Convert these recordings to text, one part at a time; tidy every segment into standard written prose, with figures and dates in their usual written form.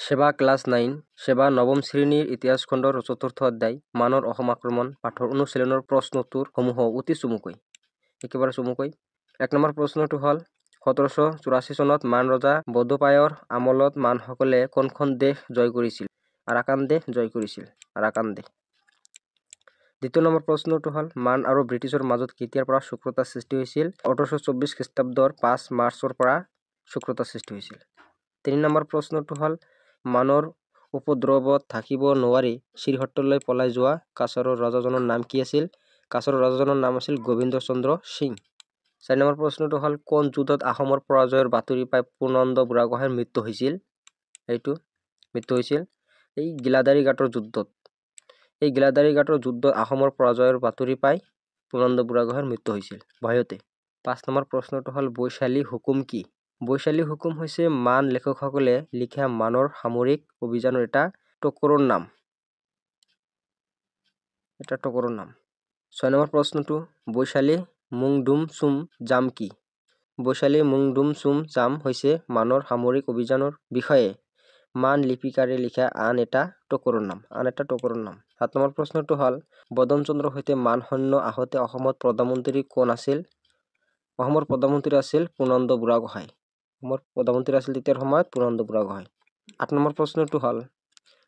সেবা ক্লাস 9 সেবা নৱম শ্ৰেণীৰ ইতিহাস খণ্ডৰ ৪ৰ্থ অধ্যায় মানৰ অসম আক্ৰমণ পাঠৰ অনুশীলনৰ প্ৰশ্ন উত্তৰ সমূহ অতি চমুকৈ একেবাৰে চমুকৈ ১ নম্বৰ প্ৰশ্নটো হ'ল ১৭৮৪ চনত মান ৰজা বদপায়ৰ আমলত মানসকলে কোনখন দেশ জয় কৰিছিল আৰাকান দেশ জয় কৰিছিল আৰাকান দেশ ২য় নম্বৰ প্ৰশ্নটো হ'ল মান আৰু ব্ৰিটিছৰ মাজত কেতিয়াৰ পৰা শত্ৰুতা সৃষ্টি হৈছিল ১৮২৪ খ্ৰীষ্টাব্দৰ ৫ মাৰ্চৰ পৰা শত্ৰুতা সৃষ্টি হৈছিল ৩ নম্বৰ প্ৰশ্নটো হ'ল মানৰ উপদ্ৰৱত থাকিব নোৱাৰি শ্ৰীহট্টলৈ পলাই যোৱা কাছাৰৰ ৰজাজনৰ নাম কি আছিল কাছাৰৰ ৰজাজনৰ নাম আছিল গোবিন্দ চন্দ্ৰ সিং ৪ নম্বৰ প্ৰশ্নটো হ'ল কোন যুদ্ধত আহোমৰ পৰাজয়ৰ বাতৰি পাই পূৰ্ণানন্দ বুঢ়াগোহাঁইৰ মৃত্যু হৈছিল এই গিলাদাৰী ঘাটৰ যুদ্ধত আহোমৰ পৰাজয়ৰ বাতৰি পাই পূৰ্ণানন্দ বুঢ়াগোহাঁইৰ মৃত্যু হৈছিল ভয়তে ৫ নম্বৰ প্ৰশ্নটো হ'ল বৈশালী হুকুম কি বৈশালী হুকুম হৈছে মান লেখকসকলে লিখা মানৰ সামৰিক অভিযানৰ এটা টকৰৰ নাম ৬ নম্বৰ প্ৰশ্নটো বৈশালী মুংডুম চুম জাম কি বৈশালী মুংডুম চুম জাম হৈছে মানৰ সামৰিক অভিযানৰ বিষয়ে মান লিপিকাৰে লিখা আন এটা টকৰৰ নাম ৭ নম্বৰ প্ৰশ্নটো হ'ল বদন চন্দ্ৰৰ সৈতে মান সৈন্য আহোঁতে অসমত প্ৰধানমন্ত্ৰী কোন আছিল অসমৰ প্ৰধানমন্ত্ৰী আছিল পূৰ্ণানন্দ বুঢ়াগোহাঁই তেতিয়াৰ সময়ত পূৰ্ণানন্দ বুঢ়াগোহাঁই ৮ নম্বৰ প্ৰশ্নটো হ'ল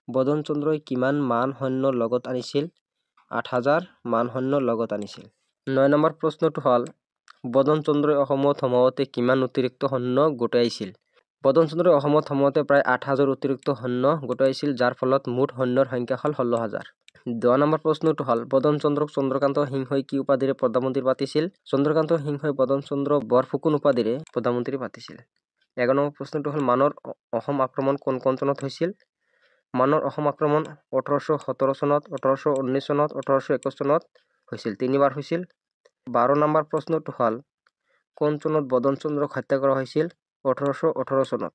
বদন চন্দ্ৰই কিমান মান সৈন্য লগত আনিছিল ৮,০০০ মান সৈন্য লগত আনিছিল ৯ নম্বৰ প্ৰশ্নটো হ'ল বদন চন্দ্ৰই অসমত সোমাওঁতে কিমান অতিৰিক্ত সৈন্য গোটাইছিল বদন চন্দ্ৰই অসমত সোমাওঁতে প্ৰায় ৮,০০০ অতিৰিক্ত সৈন্য গোটাইছিল যাৰ ফলত মুঠ সৈন্যৰ সংখ্যা হ'ল ১৬,০০০ ১০ নম্বৰ প্ৰশ্নটো হ'ল বদন চন্দ্ৰক চন্দ্ৰকান্ত সিংহই কি উপাধিৰে প্ৰধানমন্ত্ৰী পাতিছিল চন্দ্ৰকান্ত সিংহই বদন চন্দ্ৰ বৰফুকন উপাধিৰে প্ৰধানমন্ত্ৰী পাতিছিল ১১ নম্বৰ প্ৰশ্নটো হ'ল মানৰ অসম আক্ৰমণ কোন চনত হৈছিল মানৰ অসম আক্ৰমণ ১৮১৭ চনত ১৮১৯ চনত ১৮২১ চনত হৈছিল তিনিবাৰ হৈছিল ১২ নম্বৰ প্ৰশ্নটো হ'ল কোন চনত বদন চন্দ্ৰক হত্যা কৰা হৈছিল ১৮১৮ চনত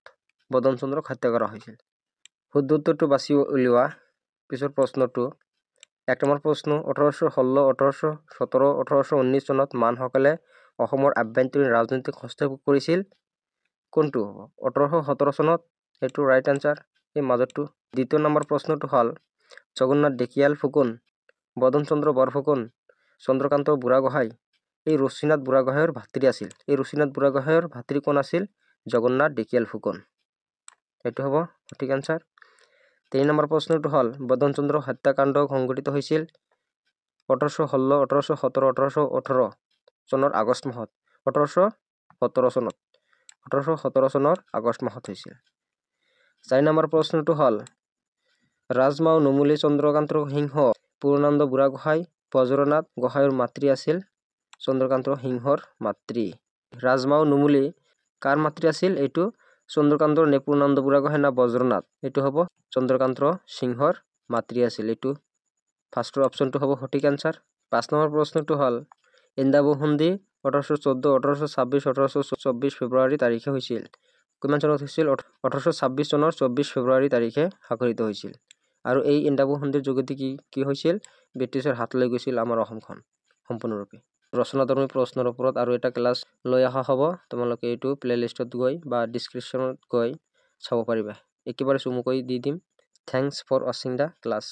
বদন চন্দ্ৰক হত্যা কৰা হৈছিল শুদ্ধ উত্তৰটো বাছি উলিওৱা পিছৰ প্ৰশ্নটো ১ নম্বৰ প্ৰশ্ন ১৮১৬ ১৮১৭ ১৮১৯ চনত মানসকলে অসমৰ আভ্যন্তৰীণ ৰাজনৈতিক হস্তক্ষেপ কৰিছিল কোনটো ১৮১৭ চনত এইটো ৰাইট আনসাৰ এই মাজৰটো ২য় নম্বৰ প্ৰশ্নটো হ'ল জগন্নাথ ঢেকিয়াল ফুকন বদন চন্দ্ৰ বৰফুকন চন্দ্ৰকান্ত বুঢ়াগোহাঁই এই ৰুচিনাথ বুঢ়াগোহাঁইৰ ভাতৃ আছিল এই ৰুচিনাথ বুঢ়াগোহাঁইৰ ভাতৃ কোন আছিল জগন্নাথ ঢেকিয়াল ফুকন এইটো হ'ব সঠিক আনসাৰ ৩ নম্বৰ প্ৰশ্নটো হ'ল বদন চন্দ্ৰ হত্যাকাণ্ড সংঘটিত হৈছিল ১৮১৬ ১৮১৭ ১৮১৮ চনৰ আগষ্ট মাহত ১৮১৭ চনৰ আগষ্ট মাহত হৈছিল ৪ নম্বৰ প্ৰশ্নটো হ'ল ৰাজমাও নুমলী চন্দ্ৰকান্ত সিংহ পূৰ্ণানন্দ বুঢ়াগোহাঁই বজ্ৰনাথ গোহাঁইৰ মাতৃ আছিল চন্দ্ৰকান্ত সিংহৰ মাতৃ ৰাজমাও নুমলী কাৰ মাতৃ আছিল এইটো চন্দ্ৰকান্ত নে পূৰ্ণানন্দ বুঢ়াগোহাঁই না বজ্ৰনাথ এইটো হ'ব চন্দ্ৰকান্ত সিংহৰ মাতৃ আছিল এইটো ফাৰ্ষ্টৰ অপশ্যনটো হ'ব সঠিক আনসাৰ ৫ নম্বৰ প্ৰশ্নটো হ'ল ইন্দাবু সন্ধি ১৮১৪ ১৮২৬ ১৮২৪ ফেব্ৰুৱাৰী তাৰিখে হৈছিল কিমান চনত হৈছিল ১৮২৬ চনৰ ২৪ ফেব্ৰুৱাৰী তাৰিখে স্বাক্ষৰিত হৈছিল আৰু এই ইন্দাবু সন্ধিৰ যোগেদি কি হৈছিল ব্ৰিটিছৰ হাতলৈ গৈছিল আমাৰ অসমখন সম্পূৰ্ণৰূপে ৰচনাধৰ্মী প্ৰশ্নৰ ওপৰত আৰু এটা ক্লাছ লৈ অহা হ'ব তোমালোকে এইটো প্লেলিষ্টত গৈ বা ডিছক্ৰিপশ্যনত গৈ চাব পাৰিবা একেবাৰে চমুকৈ দি দিম থ্যাংকস ফৰ ৱাচিং দ্য ক্লাছ